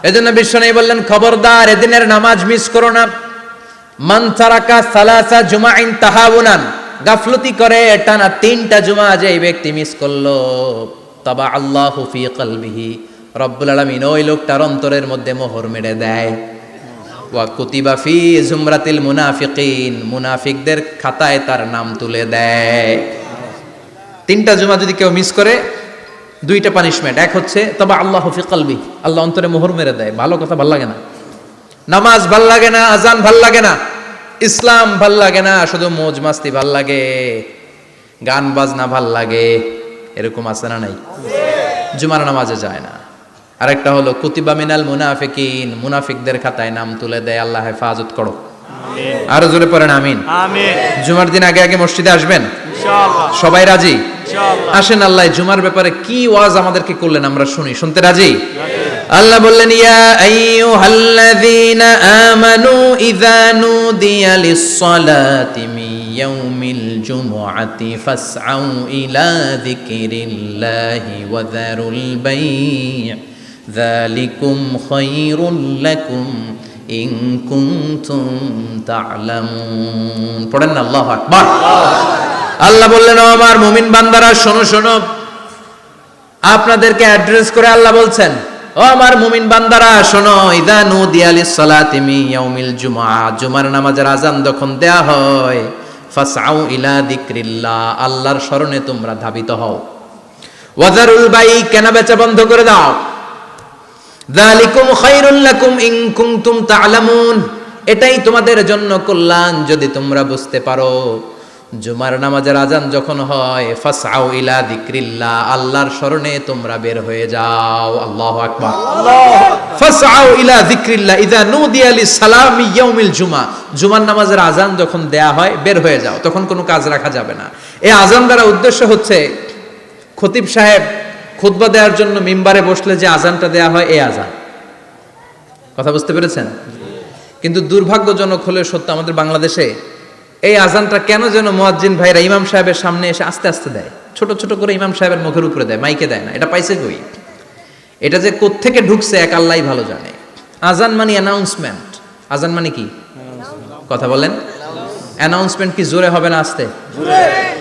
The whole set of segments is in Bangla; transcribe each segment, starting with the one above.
এজন্য বিশ্বনবী বললেন, খবরদার এদিনের নামাজ মিস করো না। মান তারাকা সালাসা জুমাইন তাহাউনান, গাফলতি করে টানা 3টা জুমা যে ব্যক্তি মিস করলো, তাবা আল্লাহু ফি কলবিহি, রব্বুল আলামিন ওই লোকটার অন্তরের মধ্যে মোহর মেরে দেয়। ওয়া কুতিবা ফি জুমরাতিল মুনাফিকিন, মুনাফিকদের খাতায় তার নাম তুলে দেয়। 3টা জুমা যদি কেউ মিস করে, 2টা পানিশমেন্ট। এক হচ্ছে তবা আল্লাহু ফি কলবি, আল্লাহ অন্তরে মোহর মেরে দেয়। ভালো কথা ভাল লাগে না, নামাজ ভাল লাগে না, আজান ভাল লাগে না, ইসলাম ভাল লাগে না, শুধু মৌজ মাস্তি ভাল লাগে, গান বাজনা ভাল লাগে, এরকম আছে না নাই? জুমার নামাজে যায় না। আরেকটা হলো কুতিবা মিনাল মুনাফিকিন, মুনাফিকদের খাতায় নাম তুলে দেয়। আল্লাহ হেফাজত করো, আরো জোরে পড়েন আমিন। জুমার দিন আগে আগে মসজিদে আসবেন ইনশাআল্লাহ। সবাই রাজি? ইনশাআল্লাহ। আসেন, আল্লাহ জুমার ব্যাপারে কি ওয়াজ আমাদেরকে করলেন আমরা শুনি। শুনতে রাজি? আল্লাহ বললেন, ইয়া আইয়ুহাল্লাযীনা আমানু ইযা নুদিয়া লিস-সালাতি মিন ইয়াউমিল জুমআতি ফাসআউ ইলা যিকরিল্লাহি ওয়া যারুল বাই', যালিকুম খায়রুল লাকুম ইন কুনতুম তা'লামুন। পড়েন না আল্লাহু আকবার। আল্লাহ বললেন, ও আমার মুমিন বান্দারা শোনো শোনো। আপনাদেরকে অ্যাড্রেস করে আল্লাহ বলছেন, ও আমার মুমিন বান্দারা শোনো, ইযা নুদিয়া লিস-সালাতি মিন ইয়াউমিল জুমআ, জুমার নামাজের আযান যখন দেয়া হয়, ফাসআউ ইলা যিকরিল্লাহ, আল্লাহর স্মরণে তোমরা ধাবিত হও। ওয়া যারুল বাই', কেনা বেচা বন্ধ করে দাও। যালিকুম খায়রুল লাকুম ইন কুনতুম তা'লামুন, এটাই তোমাদের জন্য কল্যাণ যদি তোমরা বুঝতে পারো। জুমার নামাজের আযান যখন হয়, ফাসআউ ইলা যিকরিল্লাহ, আল্লাহর স্মরণে তোমরা বের হয়ে যাও। আল্লাহু আকবার। ফাসআউ ইলা যিকরিল্লাহ ইযা নুদিয়া লিস-সালামি ইয়াউমিল জুমআ, জুমার নামাজের আযান যখন দেয়া হয় বের হয়ে যাও, তখন কোনো কাজ রাখা যাবে না। এই আযান দ্বারা উদ্দেশ্য হচ্ছে খতিব সাহেব খুতবা দেওয়ার জন্য মিম্বারে বসলে যে আযানটা দেয়া হয়, এই আযান। কথা বুঝতে পেরেছেন? কিন্তু দুর্ভাগ্যজনক হলে সত্য, আমাদের বাংলাদেশে এই আযানটা কেন যেন মুয়াজ্জিন ভাইরা ইমাম সাহেবের সামনে এসে আস্তে আস্তে দেয়, ছোট ছোট করে ইমাম সাহেবের মুখের উপরে দেয়, মাইকে দেয় না। এটা পাইছে কই? এটা যে কোত্থেকে ঢুকছে এক আল্লাহই ভালো জানে। আযান মানে অ্যানাউন্সমেন্ট। আযান মানে কি? কথা বলেন। অ্যানাউন্সমেন্ট কি জোরে হবে না আস্তে?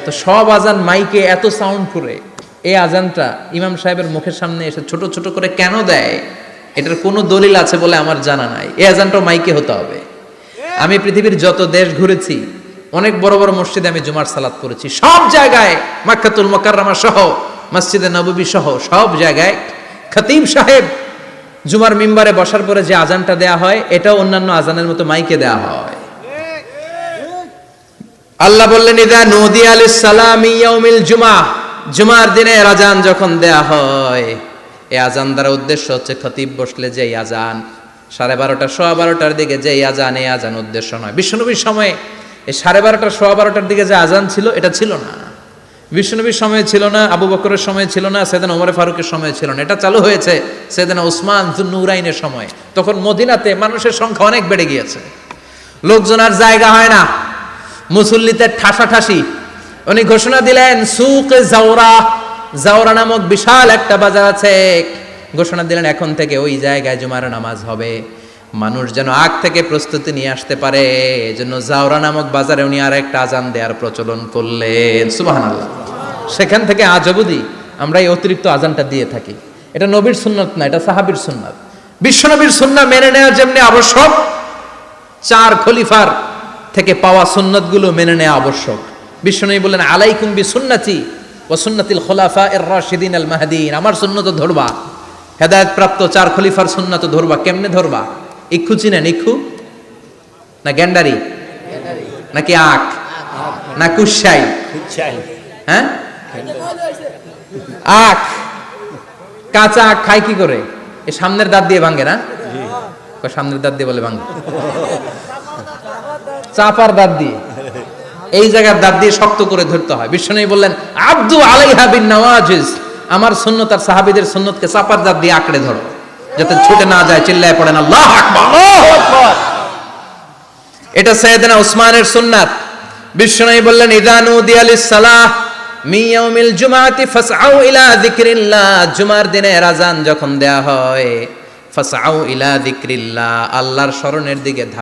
তো সব আযান মাইকে এত সাউন্ড করে, এই আযানটা ইমাম সাহেবের মুখের সামনে এসে ছোট ছোট করে কেন দেয়? এটার কোনো দলিল আছে বলে আমার জানা নাই। এই আযানটাও মাইকে হতে হবে। আমি পৃথিবীর যত দেশ ঘুরেছি, অনেক বড় বড় মসজিদে আমি জুমার সালাত করেছি, সব জায়গায় মক্কাতুল মুকাররমা সহ মসজিদে নববী সহ সব জায়গায় খতিব সাহেব জুমার মিম্বারে বসার পরে যে আযানটা দেয়া হয়, এটাও অন্যান্য আযানের মতো মাইকে দেয়া হয়। আল্লাহ বললেন, ইযা নুদিয়া লিস-সালামি ইয়াউমিল জুমআ, জুমার দিনের আযান যখন দেয়া হয়, এই আযান দ্বারা উদ্দেশ্য হচ্ছে খতিব বসলে যে আযান 12:30 12:15 দিকে যে আযান, এই আযান উদ্দেশ্য নয়। বিশ্বনবীর সময়ে এই 12:30 12:15 দিকে যে আযান ছিল, এটা ছিল না। বিশ্বনবীর সময়ে ছিল না, আবু বকরের সময়ে ছিল না, সাইয়েদনা ওমর ফারুকের সময়ে ছিল না। এটা চালু হয়েছে সাইয়েদনা উসমান যুন্নুরাইনের সময়। তখন মদিনাতে মানুষের সংখ্যা অনেক বেড়ে গিয়েছে, লোকজন আর জায়গা হয় না, মুসল্লিতে ঠাসাঠাসি। উনি ঘোষণা দিলেন, সুক জাওরা, জাওরা নামক বিশাল একটা বাজার আছে, ঘোষণা দিলেন এখন থেকে ওই জায়গায় জুমার নামাজ হবে। মানুষ যেন আগ থেকে প্রস্তুতি নিয়ে আসতে পারে, এজন্য জাওরা নামক বাজারে উনি আর একটা আযান দেওয়ার প্রচলন করলেন। সুবহানাল্লাহ। সেখান থেকে আজ অবধি আমরা এই অতিরিক্ত আযানটা দিয়ে থাকি। এটা নবীর সুন্নাত না, এটা সাহাবীর সুন্নাত। বিশ্বনবীর সুন্নাহ মেনে নেওয়া যেমনি আবশ্যক, 4 খলিফার থেকে পাওয়া সুন্নাতগুলো মেনে নেওয়া আবশ্যক। বিশ্বনবী বললেন, আলাইকুম বিসুন্নতি ওয়া সুন্নাতিল খুলাফায়ে রাশিদিন আল মাহদিন, আমার সুন্নাত ধরবা, হেদায়েত প্রাপ্ত 4 খলিফার সুন্নাত ধরবা। কেমনে ধরবা? ইক্ষু চিনেন? ইক্ষু না গ্যান্ডারি নাকি আখ না কুশাই? হ্যাঁ, আখ। কাঁচা আখ খায় কি করে? এই সামনের দাঁত দিয়ে ভাঙে না? সামনের দাঁত দিয়ে বলে ভাঙে, চাপার দাঁত দিয়ে, এই জায়গার দাঁত দিয়ে শক্ত করে ধরতে হয়। বিশ্বনবী বললেন, আব্দু আলাইহা বিন নওয়াজিজ, আমার সুন্নাত আর সাহাবীদের সুন্নাতকে চাপার দাঁত দিয়ে আঁকড়ে ধরো, যাতে ছুটে না যায়। চিল্লায় পড়েন আল্লাহু আকবার। এটা সাইয়েদনা উসমানের সুন্নাত। বিশ্বনবী বললেন, ইযা নুদিয়া লিস-সালাহ মিন ইয়াউমিল জুমআতি ফাসআউ ইলা যিকরিল্লাহ, জুমার দিনের আযান যখন দেয়া হয়, ফাসআউ ইলা যিকরিল্লাহ, আল্লাহর স্মরণের দিকে